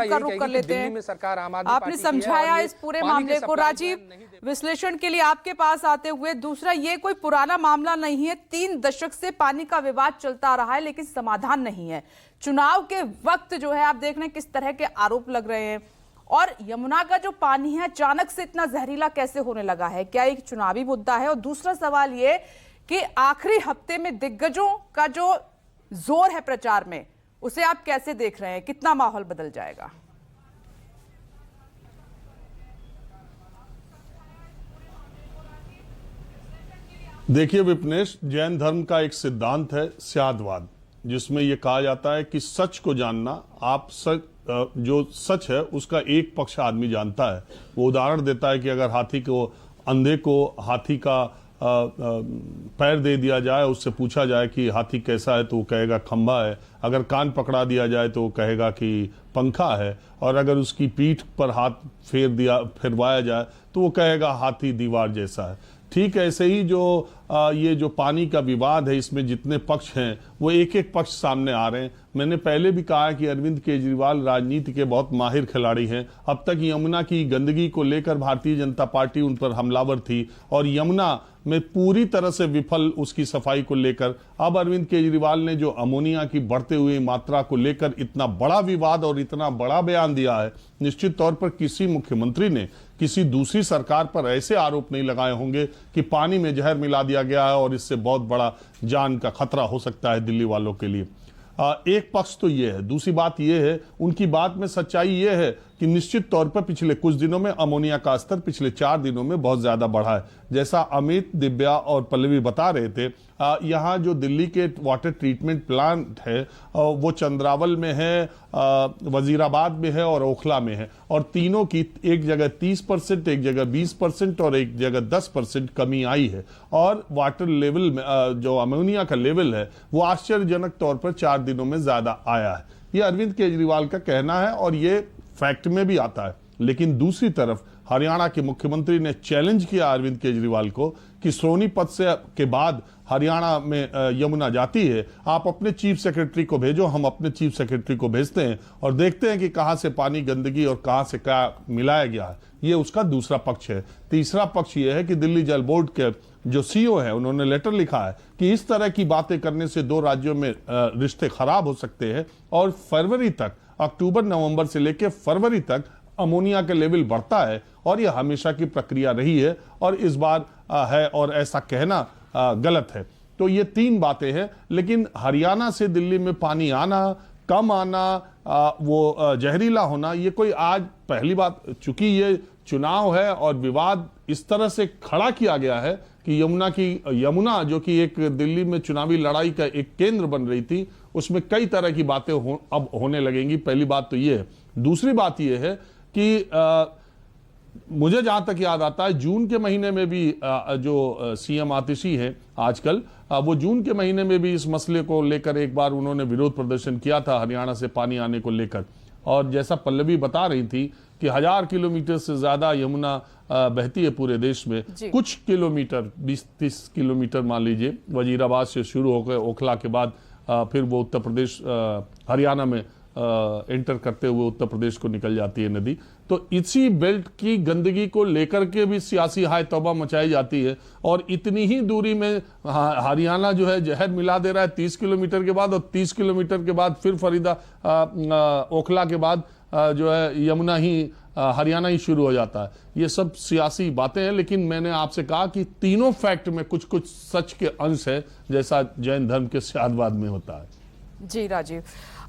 का रुख कर लेते हैं। में सरकार आम आदमी आपने समझाया इस पूरे मामले को। राजीव, विश्लेषण के लिए आपके पास आते हुए, दूसरा, ये कोई पुराना मामला नहीं है, 3 दशक से पानी का विवाद चलता रहा है लेकिन समाधान नहीं है। चुनाव के वक्त जो है आप देख रहे हैं किस तरह के आरोप लग रहे हैं, और यमुना का जो पानी है अचानक से इतना जहरीला कैसे होने लगा है, क्या एक चुनावी मुद्दा है? और दूसरा सवाल ये कि आखिरी हफ्ते में दिग्गजों का जो जोर है प्रचार में, उसे आप कैसे देख रहे हैं? कितना माहौल बदल जाएगा? देखिए विपनेश, जैन धर्म का एक सिद्धांत है स्यादवाद, जिसमें यह कहा जाता है कि सच को जानना, आप सच, जो सच है उसका एक पक्ष आदमी जानता है। वो उदाहरण देता है कि अगर हाथी को, अंधे को हाथी का पैर दे दिया जाए, उससे पूछा जाए कि हाथी कैसा है तो वो कहेगा खंभा है। अगर कान पकड़ा दिया जाए तो वो कहेगा कि पंखा है। और अगर उसकी पीठ पर हाथ फिरवाया जाए तो वो कहेगा हाथी दीवार जैसा है। ठीक ऐसे ही जो ये जो पानी का विवाद है, इसमें जितने पक्ष हैं वो एक एक पक्ष सामने आ रहे हैं। मैंने पहले भी कहा कि अरविंद केजरीवाल राजनीति के बहुत माहिर खिलाड़ी हैं। अब तक यमुना की गंदगी को लेकर भारतीय जनता पार्टी उन पर हमलावर थी और यमुना में पूरी तरह से विफल उसकी सफाई को लेकर। अब अरविंद केजरीवाल ने जो अमोनिया की बढ़ते हुई मात्रा को लेकर इतना बड़ा विवाद और इतना बड़ा बयान दिया है, निश्चित तौर पर किसी मुख्यमंत्री ने किसी दूसरी सरकार पर ऐसे आरोप नहीं लगाए होंगे कि पानी में जहर मिला दिया गया है और इससे बहुत बड़ा जान का खतरा हो सकता है दिल्ली वालों के लिए। एक पक्ष तो ये है। दूसरी बात ये है, उनकी बात में सच्चाई ये है कि निश्चित तौर पर पिछले कुछ दिनों में अमोनिया का स्तर पिछले 4 दिनों में बहुत ज्यादा बढ़ा है। जैसा अमित, दिव्या और पल्लवी बता रहे थे, यहाँ जो दिल्ली के वाटर ट्रीटमेंट प्लांट है वो चंद्रावल में है, वजीराबाद में है और ओखला में है। और तीनों की एक जगह 30%, एक जगह 20% और एक जगह 10% कमी आई है। और वाटर लेवल में जो अमोनिया का लेवल है वो आश्चर्यजनक तौर पर 4 दिनों में ज्यादा आया है। ये अरविंद केजरीवाल का कहना है और ये फैक्ट में भी आता है। लेकिन दूसरी तरफ हरियाणा के मुख्यमंत्री ने चैलेंज किया अरविंद केजरीवाल को कि सोनीपत से के बाद हरियाणा में यमुना जाती है, आप अपने चीफ सेक्रेटरी को भेजो, हम अपने चीफ सेक्रेटरी को भेजते हैं और देखते हैं कि कहां से पानी, गंदगी और कहां से क्या मिलाया गया है। ये उसका दूसरा पक्ष है। तीसरा पक्ष ये है कि दिल्ली जल बोर्ड के जो सीईओ है, उन्होंने लेटर लिखा है कि इस तरह की बातें करने से 2 राज्यों में रिश्ते खराब हो सकते हैं और फरवरी तक, अक्टूबर नवंबर से लेकर फरवरी तक अमोनिया का लेवल बढ़ता है और यह हमेशा की प्रक्रिया रही है और इस बार है और ऐसा कहना गलत है। तो ये 3 बातें हैं। लेकिन हरियाणा से दिल्ली में पानी आना, कम आना, वो जहरीला होना, ये कोई आज पहली बात, चूंकि ये चुनाव है और विवाद इस तरह से खड़ा किया गया है कि यमुना जो कि एक दिल्ली में चुनावी लड़ाई का एक केंद्र बन रही थी, उसमें कई तरह की बातें अब होने लगेंगी। पहली बात तो ये है। दूसरी बात ये है कि मुझे जहां तक याद आता है, जून के महीने में भी जो सीएम आतिशी हैं आजकल, वो जून के महीने में भी इस मसले को लेकर एक बार उन्होंने विरोध प्रदर्शन किया था हरियाणा से पानी आने को लेकर। और जैसा पल्लवी बता रही थी कि 1000 किलोमीटर से ज्यादा यमुना बहती है पूरे देश में। कुछ किलोमीटर, 20-30 किलोमीटर मान लीजिए, वजीराबाद से शुरू होकर ओखला के बाद फिर वो उत्तर प्रदेश, हरियाणा में एंटर करते हुए उत्तर प्रदेश को निकल जाती है नदी। तो इसी बेल्ट की गंदगी को लेकर के भी सियासी हाय तौबा मचाई जाती है और इतनी ही दूरी में हरियाणा जो है जहर मिला दे रहा है 30 किलोमीटर के बाद, और 30 किलोमीटर के बाद फिर ओखला के बाद जो है यमुना ही हरियाणा ही शुरू हो जाता है। ये सब सियासी बातें हैं। लेकिन मैंने आपसे कहा कि तीनों फैक्ट में कुछ कुछ सच के अंश है, जैसा जैन धर्म के स्यादवाद में होता है। जी राजीव।